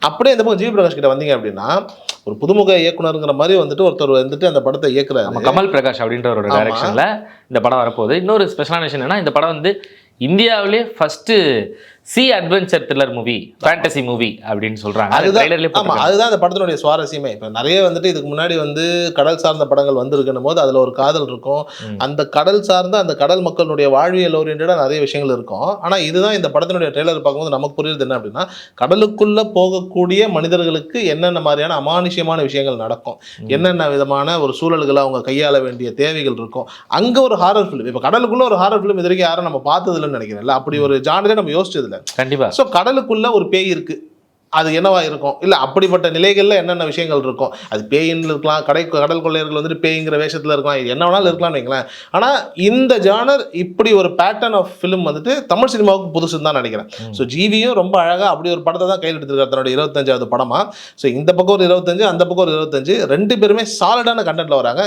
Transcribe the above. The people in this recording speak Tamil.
அப்படியே இந்த பக்கம் ஜிவி பிரகாஷ் கிட்ட வந்தீங்க அப்படின்னா ஒரு புதுமுக இயக்குனருங்கிற மாதிரி வந்துட்டு ஒருத்தர் வந்துட்டு அந்த படத்தை இயக்குறாரு. கமல் பிரகாஷ் அப்படின்றவரோட டைரக்ஷன்ல இந்த படம் வரப்போகுது. இன்னொரு ஸ்பெஷலான விஷயம் என்னன்னா, இந்த படம் வந்து இந்தியாவிலே first C adventure thriller movie, fantasy movie அப்படின்னு சொல்றாங்க. அதுதான் அந்த படத்தினுடைய சுவாரஸ்யமே. இப்போ நிறைய வந்துட்டு இதுக்கு முன்னாடி வந்து கடல் சார்ந்த படங்கள் வந்திருக்கணும் போது அதில் ஒரு காதல் இருக்கும், அந்த கடல் சார்ந்த அந்த கடல் மக்களுடைய வாழ்வியல் ஓரியன்டாக நிறைய விஷயங்கள் இருக்கும். ஆனால் இதுதான் இந்த படத்தினுடைய ட்ரெய்லர் பார்க்கும்போது நமக்கு புரியுது என்ன அப்படின்னா, கடலுக்குள்ள போகக்கூடிய மனிதர்களுக்கு என்னென்ன மாதிரியான அமானுஷ்யமான விஷயங்கள் நடக்கும், என்னென்ன விதமான ஒரு சூழல்களை அவங்க கையாள வேண்டிய தேவைகள் இருக்கும். அங்கே ஒரு ஹாரர் ஃபிலிம், இப்போ கடலுக்குள்ள ஒரு ஹாரர் ஃபிலிம் இது வரைக்கும் யாரும் நம்ம பார்த்ததில்லைன்னு நினைக்கிறேன். அப்படி ஒரு ஜானரே நம்ம யோசிச்சதில்லை. கண்டிப்பா. சோ கடலுக்குள்ள ஒரு பேய் இருக்கு, அது என்னவா இருக்கும், இல்ல அப்படிப்பட்ட நிலைகள்ல என்னென்ன விஷயங்கள் இருக்கும், அது பேயின்னு இருக்கலாம், கடல் கொள்ளையர்கள் வந்துட்டு பேய்ங்கிற வேஷத்துல இருக்கலாம், என்ன வேணாலும் இருக்கலாம்னு வைங்களேன். ஆனா இந்த ஜானர் இப்படி ஒரு பேட்டர்ன் ஆஃப் ஃபிலிம் வந்துட்டு தமிழ் சினிமாவுக்கு புதுசுன்னு தான் நினைக்கிறேன். ஸோ ஜிவியும் ரொம்ப அழகா அப்படி ஒரு படத்தை தான் கையில் எடுத்திருக்காரு தன்னோட 25வது படமா. ஸோ இந்த பக்கம் ஒரு 25, அந்த பக்கம் ஒரு 25, ரெண்டு பேருமே சாலிடான கண்டென்ட்ல வராங்க.